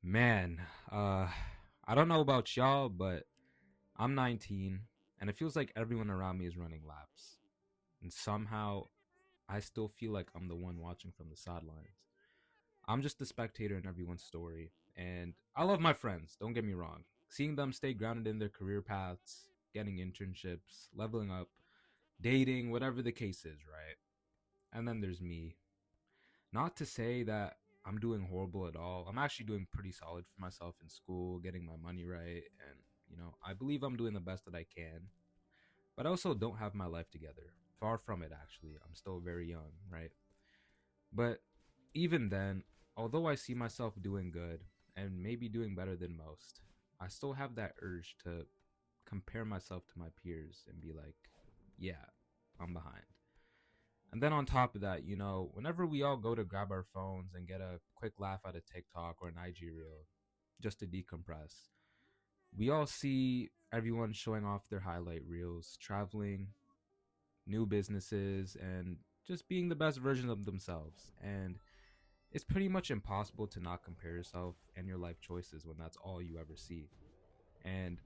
Man, I don't know about y'all, but I'm 19 and it feels like everyone around me is running laps. And somehow I still feel like I'm the one watching from the sidelines. I'm just a spectator in everyone's story. And I love my friends, don't get me wrong. Seeing them stay grounded in their career paths, getting internships, leveling up, dating, whatever the case is, right? And then there's me. Not to say that I'm doing horrible at all. I'm actually doing pretty solid for myself in school, getting my money right, and I believe I'm doing the best that I can. But I also don't have my life together. Far from it actually. I'm still very young, right? But even then, although I see myself doing good and maybe doing better than most, I still have that urge to compare myself to my peers and be like, yeah, I'm behind. And then on top of that, whenever we all go to grab our phones and get a quick laugh at a TikTok or an IG reel just to decompress, we all see everyone showing off their highlight reels, traveling, new businesses, and just being the best version of themselves. And it's pretty much impossible to not compare yourself and your life choices when that's all you ever see. And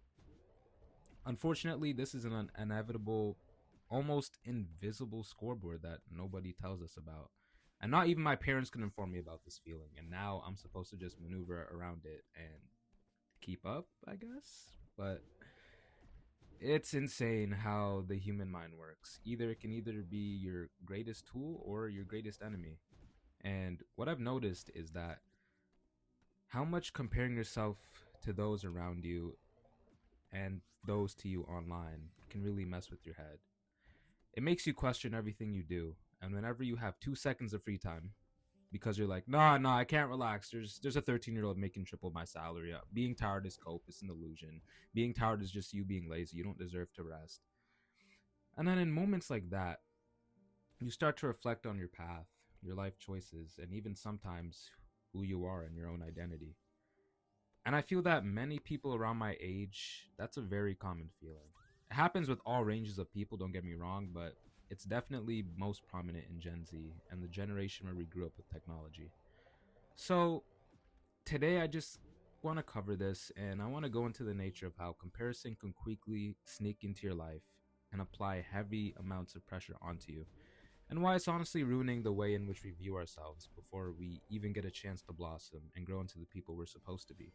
unfortunately, this is an inevitable, almost invisible scoreboard that nobody tells us about. And not even my parents can inform me about this feeling. And now I'm supposed to just maneuver around it and keep up, I guess. But it's insane how the human mind works. It can either be your greatest tool or your greatest enemy. And what I've noticed is that how much comparing yourself to those around you and those to you online can really mess with your head. It makes you question everything you do. And whenever you have 2 seconds of free time, because you're like, nah, I can't relax. There's a 13-year-old making triple my salary. Being tired is cope. It's an illusion. Being tired is just you being lazy. You don't deserve to rest. And then in moments like that, you start to reflect on your path, your life choices, and even sometimes who you are and your own identity. And I feel that many people around my age, that's a very common feeling. It happens with all ranges of people, don't get me wrong, but it's definitely most prominent in Gen Z and the generation where we grew up with technology. So today I just want to cover this and I want to go into the nature of how comparison can quickly sneak into your life and apply heavy amounts of pressure onto you, and why it's honestly ruining the way in which we view ourselves before we even get a chance to blossom and grow into the people we're supposed to be.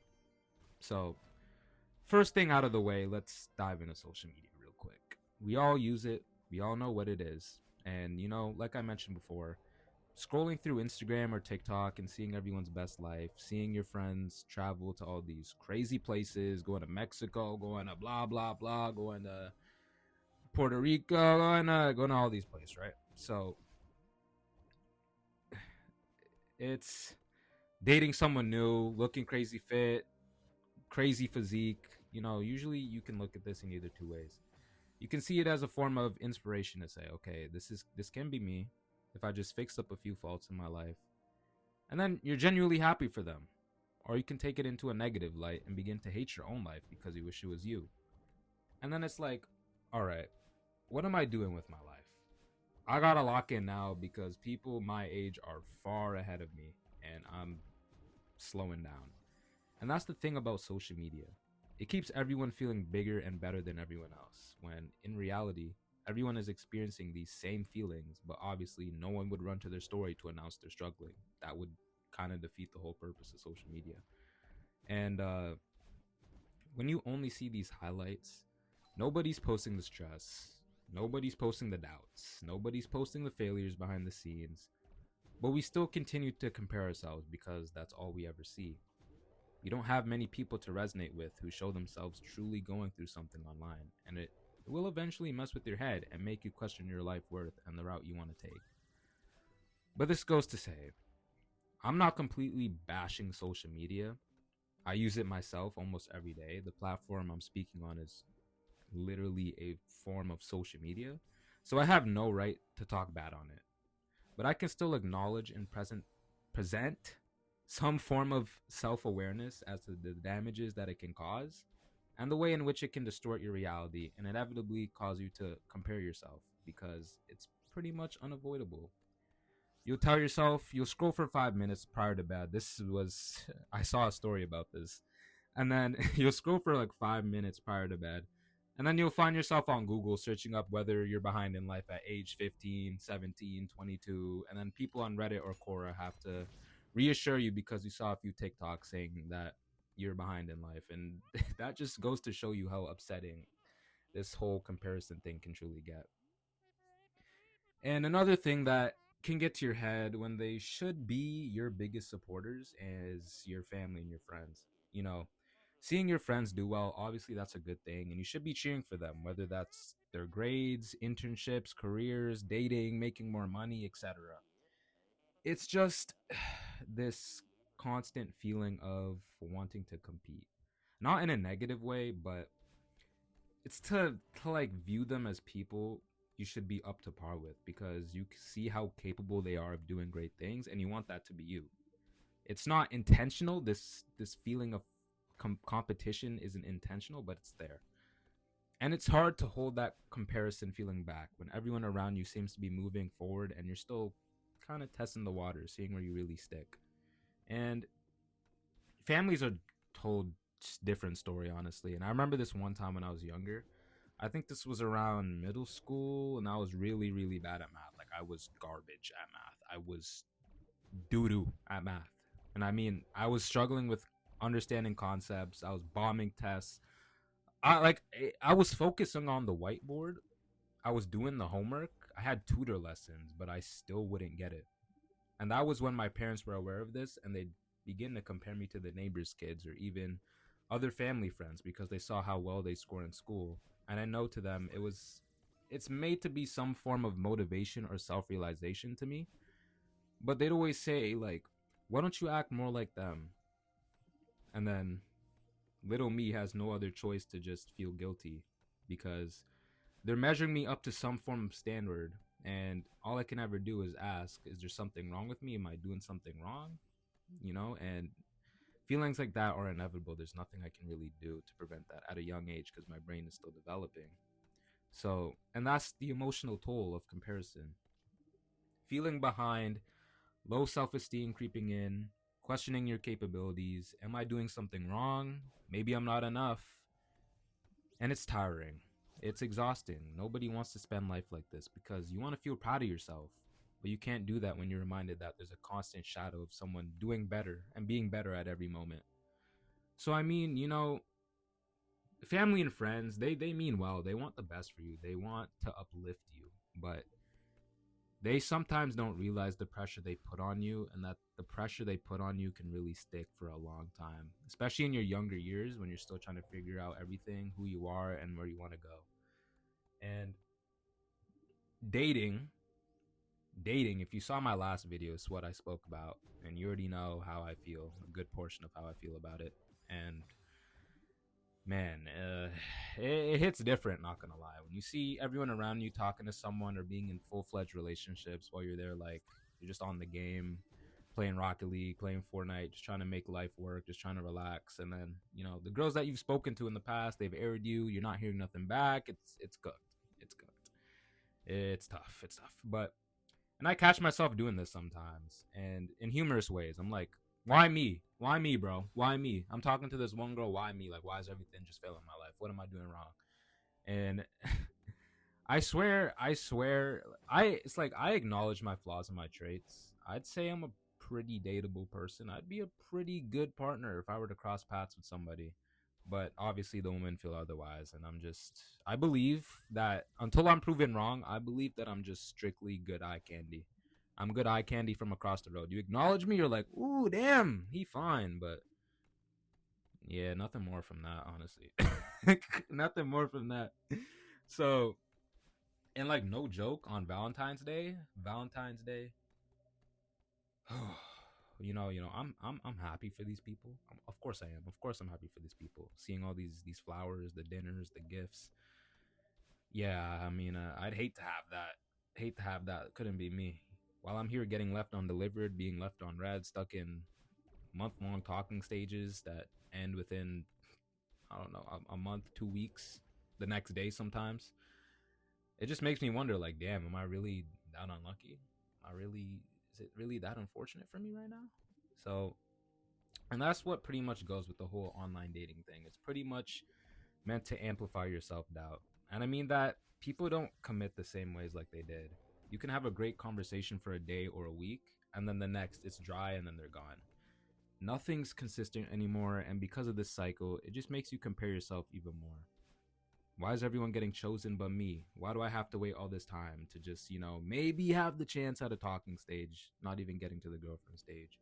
So, first thing out of the way, let's dive into social media real quick. We all use it, we all know what it is. And, like I mentioned before, scrolling through Instagram or TikTok and seeing everyone's best life, seeing your friends travel to all these crazy places, going to Mexico, going to blah, blah, blah, going to Puerto Rico, going to all these places, right? So it's dating someone new, looking crazy fit, crazy physique. Usually you can look at this in either two ways. You can see it as a form of inspiration to say, okay, this can be me if I just fixed up a few faults in my life. And then you're genuinely happy for them. Or you can take it into a negative light and begin to hate your own life because you wish it was you. And then it's like, all right, what am I doing with my life? I gotta lock in now because people my age are far ahead of me and I'm slowing down. And that's the thing about social media. It keeps everyone feeling bigger and better than everyone else, when in reality, everyone is experiencing these same feelings, but obviously no one would run to their story to announce they're struggling. That would kind of defeat the whole purpose of social media. And when you only see these highlights, nobody's posting the stress, nobody's posting the doubts, nobody's posting the failures behind the scenes, but we still continue to compare ourselves because that's all we ever see. You don't have many people to resonate with who show themselves truly going through something online, and it will eventually mess with your head and make you question your life worth and the route you want to take. But this goes to say, I'm not completely bashing social media. I use it myself almost every day. The platform I'm speaking on is literally a form of social media, so I have no right to talk bad on it. But I can still acknowledge and present some form of self-awareness as to the damages that it can cause and the way in which it can distort your reality and inevitably cause you to compare yourself because it's pretty much unavoidable. You'll tell yourself, you'll scroll for 5 minutes prior to bed. This was, I saw a story about this. And then you'll scroll for like 5 minutes prior to bed. And then you'll find yourself on Google searching up whether you're behind in life at age 15, 17, 22. And then people on Reddit or Quora have to reassure you because you saw a few TikToks saying that you're behind in life. And that just goes to show you how upsetting this whole comparison thing can truly get. And another thing that can get to your head when they should be your biggest supporters is your family and your friends. You know, seeing your friends do well, obviously that's a good thing, and you should be cheering for them, whether that's their grades, internships, careers, dating, making more money, etc. It's just this constant feeling of wanting to compete. Not in a negative way, but it's to like view them as people you should be up to par with because you see how capable they are of doing great things and you want that to be you. It's not intentional. This feeling of competition isn't intentional, but it's there. And it's hard to hold that comparison feeling back when everyone around you seems to be moving forward and you're still kind of testing the waters, seeing where you really stick. And families are told different story, honestly. And I remember this one time when I was younger. I think this was around middle school, and I was really, really bad at math. Like I was garbage at math. I was doo doo at math, and I mean, I was struggling with understanding concepts. I was bombing tests. I was focusing on the whiteboard. I was doing the homework. I had tutor lessons, but I still wouldn't get it. And that was when my parents were aware of this, and they begin to compare me to the neighbors' kids or even other family friends because they saw how well they score in school. And I know to them it's made to be some form of motivation or self-realization to me. But they'd always say like, "Why don't you act more like them?" And then little me has no other choice to just feel guilty because they're measuring me up to some form of standard, and all I can ever do is ask, is there something wrong with me? Am I doing something wrong? And feelings like that are inevitable. There's nothing I can really do to prevent that at a young age because my brain is still developing. So, and that's the emotional toll of comparison. Feeling behind, low self esteem creeping in, questioning your capabilities. Am I doing something wrong? Maybe I'm not enough. And it's tiring. It's exhausting. Nobody wants to spend life like this because you want to feel proud of yourself. But you can't do that when you're reminded that there's a constant shadow of someone doing better and being better at every moment. So, I mean, family and friends, they mean well. They want the best for you. They want to uplift you. But they sometimes don't realize the pressure they put on you and that the pressure they put on you can really stick for a long time, especially in your younger years when you're still trying to figure out everything, who you are and where you want to go. And dating, dating, if you saw my last video, it's what I spoke about and you already know how I feel, a good portion of how I feel about it. And man, it hits different, not gonna lie, when you see everyone around you talking to someone or being in full-fledged relationships while you're there, like you're just on the game playing Rocket League, playing Fortnite, just trying to make life work, just trying to relax. And then the girls that you've spoken to in the past, they've aired you, you're not hearing nothing back. It's cooked. It's cooked. It's tough. But and I catch myself doing this sometimes, and in humorous ways. I'm like, why me? Why me, bro? Why me? I'm talking to this one girl. Why me? Like, why is everything just failing in my life? What am I doing wrong? And I swear, it's like I acknowledge my flaws and my traits. I'd say I'm a pretty dateable person. I'd be a pretty good partner if I were to cross paths with somebody. But obviously, the women feel otherwise, and I believe that until I'm proven wrong, I believe that I'm just strictly good eye candy. I'm good eye candy from across the road. You acknowledge me, you're like, ooh, damn, he fine, but yeah, nothing more from that, honestly. Nothing more from that. So, and like no joke, on Valentine's Day, I'm happy for these people. Of course I am. Of course I'm happy for these people. Seeing all these flowers, the dinners, the gifts. Yeah, I mean, I'd hate to have that. Hate to have that. It couldn't be me. While I'm here getting left undelivered, being left on red, stuck in month-long talking stages that end within, I don't know, a month, 2 weeks, the next day sometimes. It just makes me wonder, like, damn, am I really that unlucky? Am I really is it really that unfortunate for me right now? So, and that's what pretty much goes with the whole online dating thing. It's pretty much meant to amplify your self doubt. And I mean that people don't commit the same ways like they did. You can have a great conversation for a day or a week, and then the next it's dry and then they're gone. Nothing's consistent anymore, and because of this cycle, it just makes you compare yourself even more. Why is everyone getting chosen but me? Why do I have to wait all this time to just, maybe have the chance at a talking stage, not even getting to the girlfriend stage?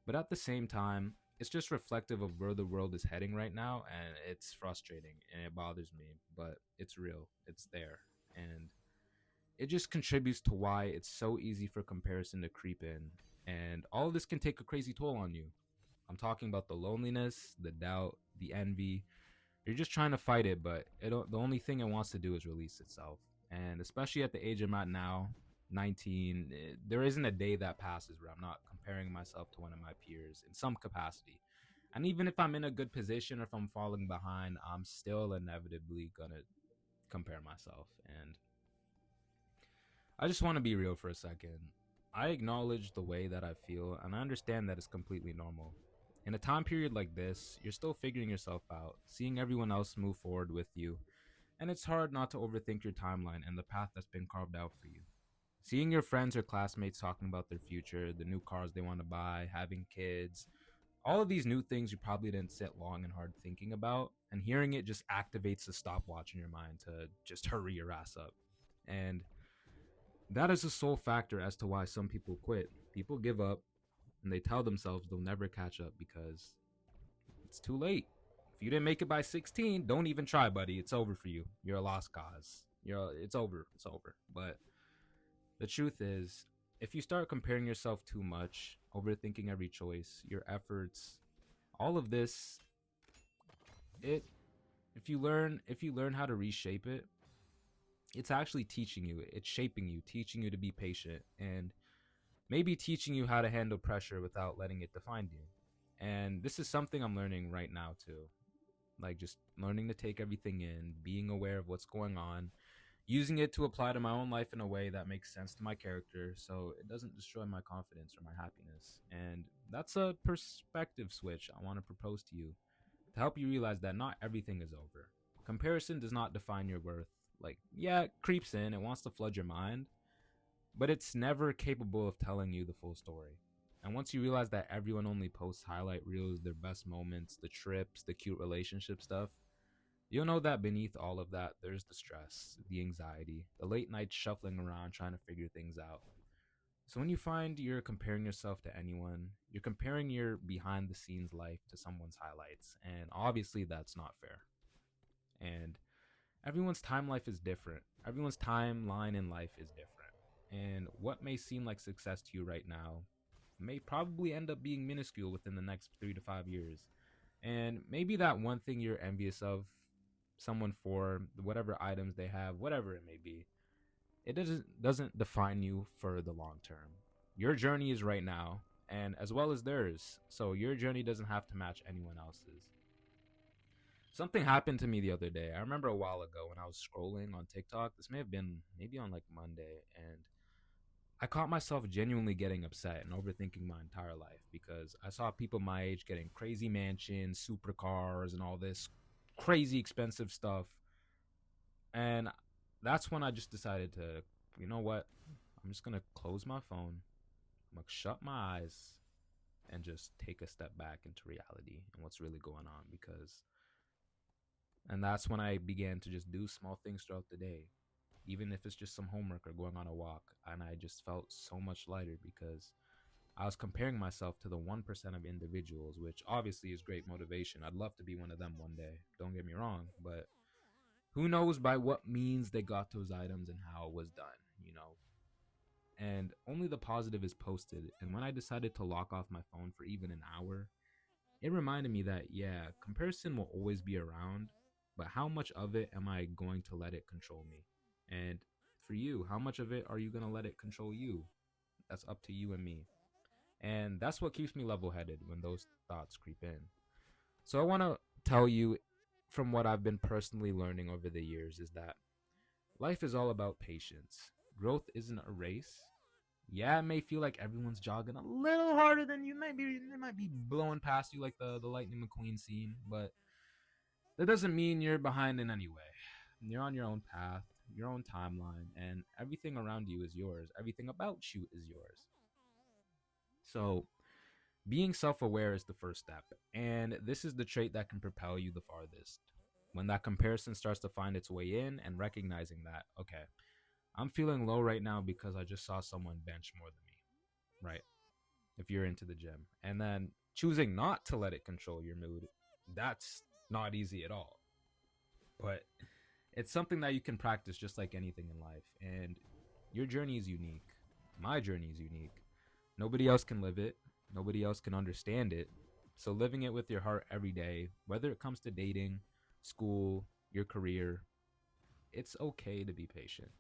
But at the same time, it's just reflective of where the world is heading right now, and it's frustrating and it bothers me, but it's real. It's there. And it just contributes to why it's so easy for comparison to creep in. And all of this can take a crazy toll on you. I'm talking about the loneliness, the doubt, the envy. You're just trying to fight it, but the only thing it wants to do is release itself. And especially at the age I'm at now, 19, there isn't a day that passes where I'm not comparing myself to one of my peers in some capacity. And even if I'm in a good position or if I'm falling behind, I'm still inevitably going to compare myself. And I just want to be real for a second. I acknowledge the way that I feel, and I understand that it's completely normal. In a time period like this, you're still figuring yourself out, seeing everyone else move forward with you, and it's hard not to overthink your timeline and the path that's been carved out for you. Seeing your friends or classmates talking about their future, the new cars they want to buy, having kids, all of these new things you probably didn't sit long and hard thinking about, and hearing it just activates the stopwatch in your mind to just hurry your ass up. And that is the sole factor as to why some people quit. People give up and they tell themselves they'll never catch up because it's too late. If you didn't make it by 16, don't even try, buddy. It's over for you. You're a lost cause. It's over. It's over. But the truth is, if you start comparing yourself too much, overthinking every choice, your efforts, all of this, it if you learn how to reshape it, it's actually teaching you. It's shaping you, teaching you to be patient, and maybe teaching you how to handle pressure without letting it define you. And this is something I'm learning right now too. Like just learning to take everything in, being aware of what's going on, using it to apply to my own life in a way that makes sense to my character so it doesn't destroy my confidence or my happiness. And that's a perspective switch I want to propose to you to help you realize that not everything is over. Comparison does not define your worth. Like, yeah, it creeps in, it wants to flood your mind, but it's never capable of telling you the full story. And once you realize that everyone only posts highlight reels, their best moments, the trips, the cute relationship stuff, you'll know that beneath all of that, there's the stress, the anxiety, the late nights shuffling around trying to figure things out. So when you find you're comparing yourself to anyone, you're comparing your behind the scenes life to someone's highlights. And obviously that's not fair. And everyone's time life is different. Everyone's timeline in life is different. And what may seem like success to you right now may probably end up being minuscule within the next 3 to 5 years. And maybe that one thing you're envious of someone for, whatever items they have, whatever it may be, it doesn't define you for the long term. Your journey is right now, and as well as theirs. So your journey doesn't have to match anyone else's. Something happened to me the other day. I remember a while ago when I was scrolling on TikTok. This may have been maybe on like Monday, and I caught myself genuinely getting upset and overthinking my entire life because I saw people my age getting crazy mansions, supercars, and all this crazy expensive stuff. And that's when I just decided to, you know what? I'm just going to close my phone. I'm going to shut my eyes and just take a step back into reality and what's really going on and that's when I began to just do small things throughout the day, even if it's just some homework or going on a walk. And I just felt so much lighter because I was comparing myself to the 1% of individuals, which obviously is great motivation. I'd love to be one of them one day. Don't get me wrong. But who knows by what means they got those items and how it was done. And only the positive is posted. And when I decided to lock off my phone for even an hour, it reminded me that, yeah, comparison will always be around, but how much of it am I going to let it control me? And for you, how much of it are you going to let it control you? That's up to you and me. And that's what keeps me level headed when those thoughts creep in. So I want to tell you from what I've been personally learning over the years is that life is all about patience. Growth isn't a race, Yeah, it may feel like everyone's jogging a little harder than you. Maybe they might be blowing past you like the Lightning McQueen scene, but that doesn't mean you're behind in any way. You're on your own path, your own timeline, and everything around you is yours. Everything about you is yours. So, being self aware is the first step, and this is the trait that can propel you the farthest. When that comparison starts to find its way in and recognizing that, okay, I'm feeling low right now because I just saw someone bench more than me, right? If you're into the gym. And then choosing not to let it control your mood, that's not easy at all. But it's something that you can practice just like anything in life. And your journey is unique. My journey is unique. Nobody else can live it, nobody else can understand it. So, living it with your heart every day, whether it comes to dating, school, your career, it's okay to be patient.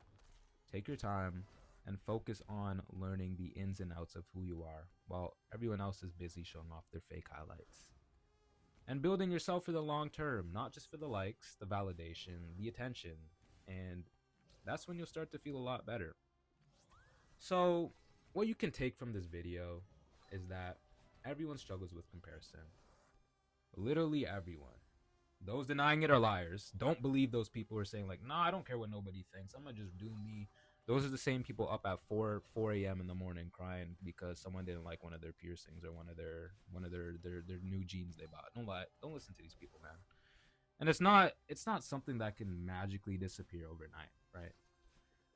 Take your time and focus on learning the ins and outs of who you are while everyone else is busy showing off their fake highlights. And building yourself for the long term, not just for the likes, the validation, the attention. And that's when you'll start to feel a lot better. So, what you can take from this video is that everyone struggles with comparison. Literally everyone. Those denying it are liars. Don't believe those people who are saying like, "Nah, I don't care what nobody thinks. I'm gonna just do me." Those are the same people up at 4 a.m. in the morning crying because someone didn't like one of their piercings or one of their new jeans they bought. Don't lie. Don't listen to these people, man. And it's not something that can magically disappear overnight, right?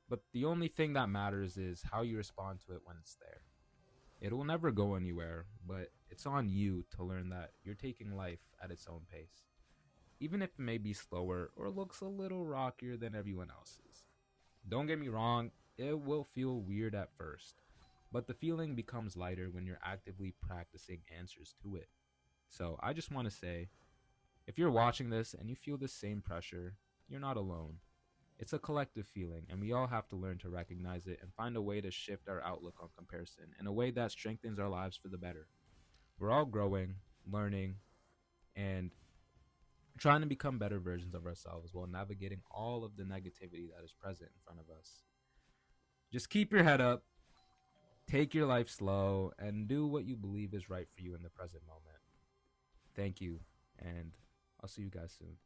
But the only thing that matters is how you respond to it when it's there. It will never go anywhere, but it's on you to learn that you're taking life at its own pace, even if it may be slower or looks a little rockier than everyone else's. Don't get me wrong, it will feel weird at first, but the feeling becomes lighter when you're actively practicing answers to it. So I just want to say, if you're watching this and you feel the same pressure, you're not alone. It's a collective feeling, and we all have to learn to recognize it and find a way to shift our outlook on comparison in a way that strengthens our lives for the better. We're all growing, learning, and trying to become better versions of ourselves while navigating all of the negativity that is present in front of us. Just keep your head up, take your life slow, and do what you believe is right for you in the present moment. Thank you, and I'll see you guys soon.